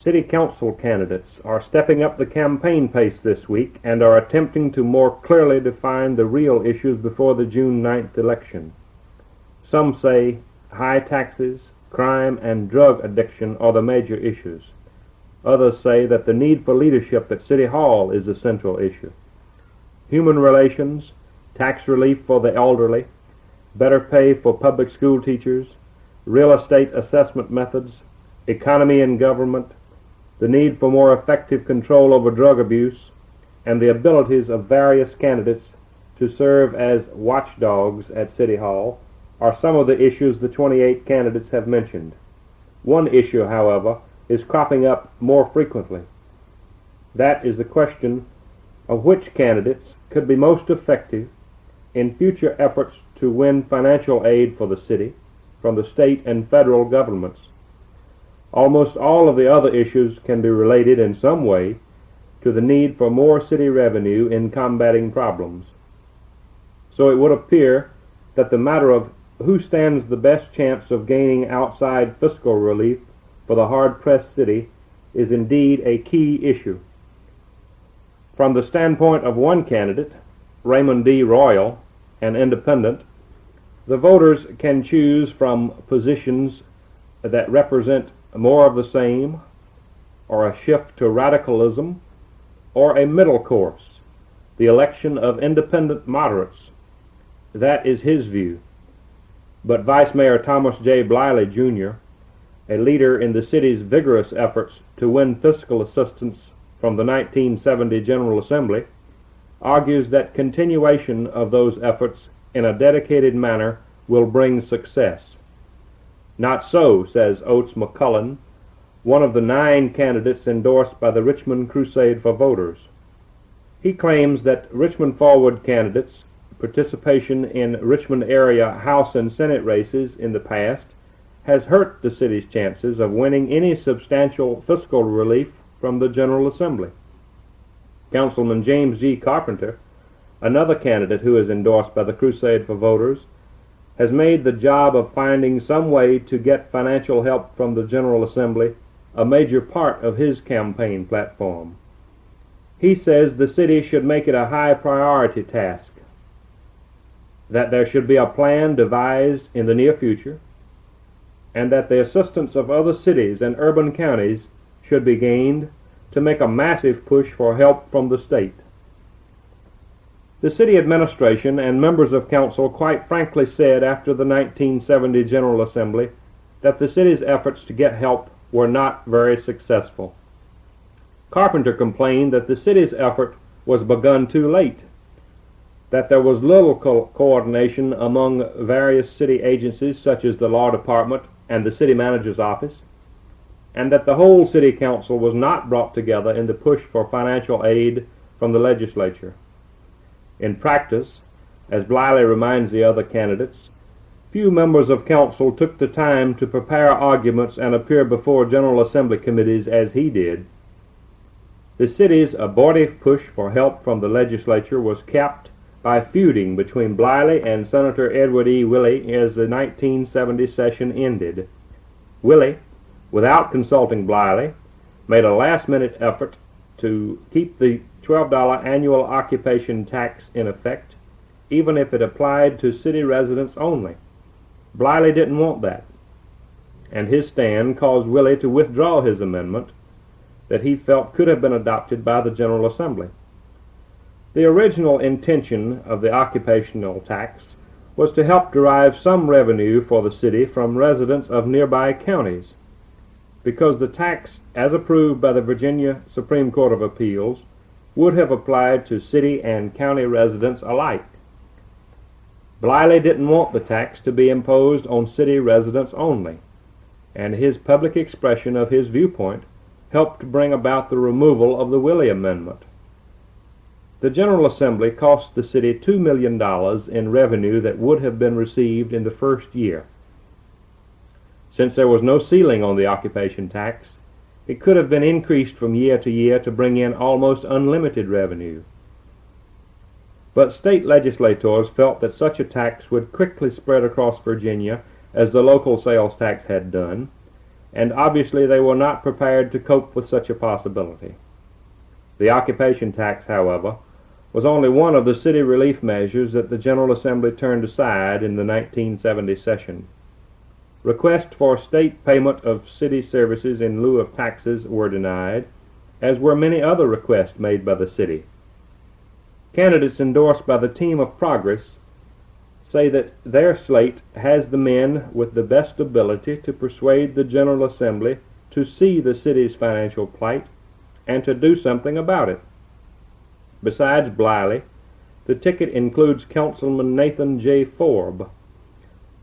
City Council candidates are stepping up the campaign pace this week and are attempting to more clearly define the real issues before the June 9th election. Some say high taxes, crime, and drug addiction are the major issues. Others say that the need for leadership at City Hall is the central issue. Human relations, tax relief for the elderly, better pay for public school teachers, real estate assessment methods, economy and government, the need for more effective control over drug abuse, and the abilities of various candidates to serve as watchdogs at City Hall are some of the issues the 28 candidates have mentioned. One issue, however, is cropping up more frequently. That is the question of which candidates could be most effective in future efforts to win financial aid for the city from the state and federal governments. Almost all of the other issues can be related in some way to the need for more city revenue in combating problems. So it would appear that the matter of who stands the best chance of gaining outside fiscal relief for the hard-pressed city is indeed a key issue. From the standpoint of one candidate, Raymond D. Royal, an independent, the voters can choose from positions that represent more of the same, or a shift to radicalism, or a middle course, the election of independent moderates. That is his view. But Vice Mayor Thomas J. Bliley, Jr., a leader in the city's vigorous efforts to win fiscal assistance from the 1970 General Assembly, argues that continuation of those efforts in a dedicated manner will bring success. Not so, says Oates McCullen, one of the 9 candidates endorsed by the Richmond Crusade for Voters. He claims that Richmond Forward candidates' participation in Richmond area House and Senate races in the past has hurt the city's chances of winning any substantial fiscal relief from the General Assembly. Councilman James G. Carpenter, another candidate who is endorsed by the Crusade for Voters, has made the job of finding some way to get financial help from the General Assembly a major part of his campaign platform. He says the city should make it a high priority task, that there should be a plan devised in the near future, and that the assistance of other cities and urban counties should be gained to make a massive push for help from the state. The city administration and members of council quite frankly said after the 1970 General Assembly that the city's efforts to get help were not very successful. Carpenter complained that the city's effort was begun too late, that there was little coordination among various city agencies such as the law department and the city manager's office, and that the whole city council was not brought together in the push for financial aid from the legislature. In practice, as Bliley reminds the other candidates, few members of council took the time to prepare arguments and appear before General Assembly committees as he did. The city's abortive push for help from the legislature was capped by feuding between Bliley and Senator Edward E. Willey as the 1970 session ended. Willey, without consulting Bliley, made a last-minute effort to keep the $12 annual occupation tax in effect, even if it applied to city residents only. Bliley didn't want that, and his stand caused Willey to withdraw his amendment that he felt could have been adopted by the General Assembly. The original intention of the occupational tax was to help derive some revenue for the city from residents of nearby counties, because the tax, as approved by the Virginia Supreme Court of Appeals, would have applied to city and county residents alike. Bliley didn't want the tax to be imposed on city residents only, and his public expression of his viewpoint helped bring about the removal of the Willey Amendment. The General Assembly cost the city $2 million in revenue that would have been received in the first year. Since there was no ceiling on the occupation tax, it could have been increased from year to year to bring in almost unlimited revenue. But state legislators felt that such a tax would quickly spread across Virginia as the local sales tax had done, and obviously they were not prepared to cope with such a possibility. The occupation tax, however, was only one of the city relief measures that the General Assembly turned aside in the 1970 session. Requests for state payment of city services in lieu of taxes were denied, as were many other requests made by the city. Candidates endorsed by the team of Progress say that their slate has the men with the best ability to persuade the General Assembly to see the city's financial plight and to do something about it. Besides Bliley, the ticket includes Councilman Nathan J. Forb,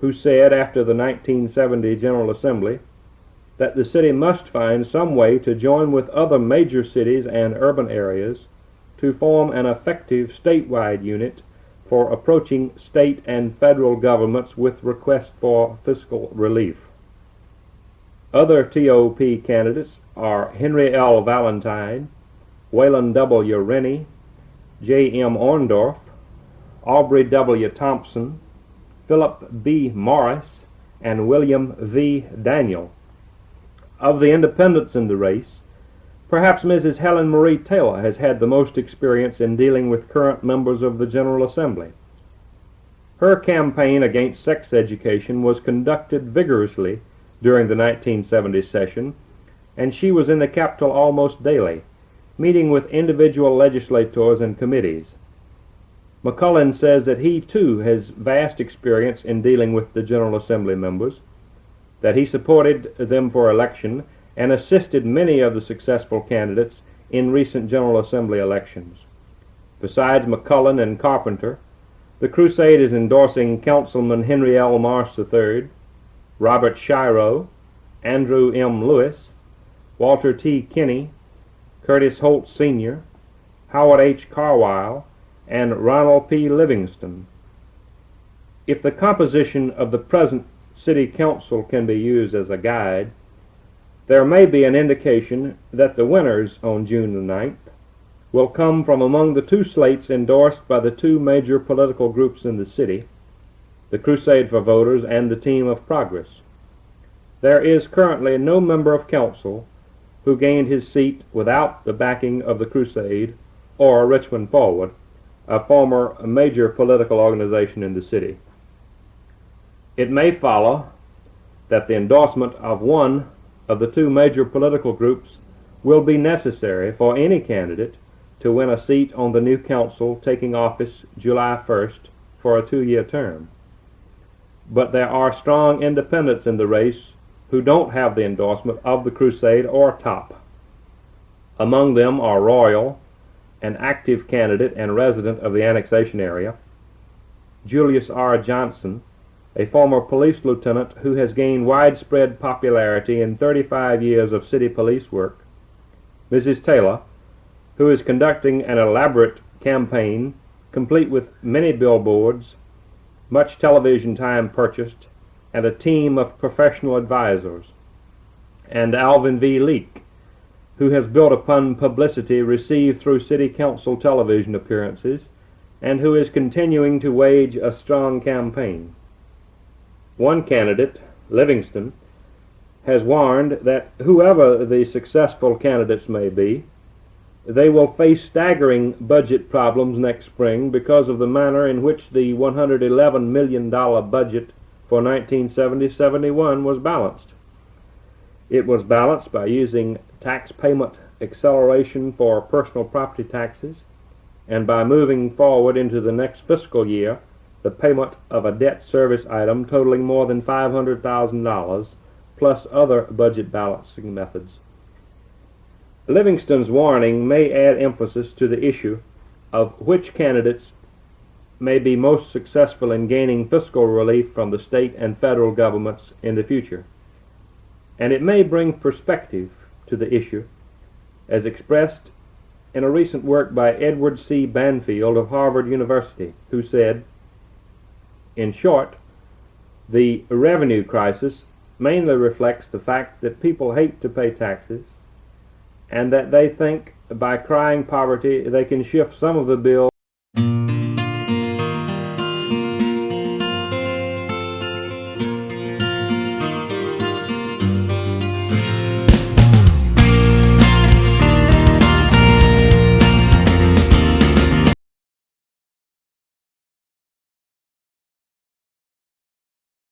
who said after the 1970 General Assembly that the city must find some way to join with other major cities and urban areas to form an effective statewide unit for approaching state and federal governments with requests for fiscal relief. Other TOP candidates are Henry L. Valentine, Waylon W. Rennie, J. M. Orndorff, Aubrey W. Thompson, Philip B. Morris, and William V. Daniel. Of the independents in the race, perhaps Mrs. Helen Marie Taylor has had the most experience in dealing with current members of the General Assembly. Her campaign against sex education was conducted vigorously during the 1970 session, and she was in the Capitol almost daily, meeting with individual legislators and committees. McCullen says that he too has vast experience in dealing with the General Assembly members, that he supported them for election and assisted many of the successful candidates in recent General Assembly elections. Besides McCullen and Carpenter, the crusade is endorsing Councilman Henry L. Marsh III, Robert Shiro, Andrew M. Lewis, Walter T. Kinney, Curtis Holt Sr., Howard H. Carwile, and Ronald P. Livingston. If the composition of the present City Council can be used as a guide, there may be an indication that the winners on June the 9th will come from among the two slates endorsed by the two major political groups in the city, the Crusade for Voters and the Team of Progress. There is currently no member of council who gained his seat without the backing of the Crusade or Richmond Forward, a former major political organization in the city. It may follow that the endorsement of one of the two major political groups will be necessary for any candidate to win a seat on the new council taking office July 1st for a 2-year term. But there are strong independents in the race who don't have the endorsement of the Crusade or TOP. Among them are Royal, an active candidate and resident of the annexation area, Julius R. Johnson, a former police lieutenant who has gained widespread popularity in 35 years of city police work, Mrs. Taylor, who is conducting an elaborate campaign complete with many billboards, much television time purchased, and a team of professional advisors, and Alvin V. Leake, who has built upon publicity received through city council television appearances and who is continuing to wage a strong campaign. One candidate, Livingston, has warned that whoever the successful candidates may be, they will face staggering budget problems next spring because of the manner in which the $111 million budget for 1970-71 was balanced. It was balanced by using tax payment acceleration for personal property taxes and by moving forward into the next fiscal year the payment of a debt service item totaling more than $500,000 plus other budget balancing methods. Livingston's warning may add emphasis to the issue of which candidates may be most successful in gaining fiscal relief from the state and federal governments in the future. And it may bring perspective to the issue, as expressed in a recent work by Edward C. Banfield of Harvard University, who said, in short, the revenue crisis mainly reflects the fact that people hate to pay taxes and that they think by crying poverty they can shift some of the bill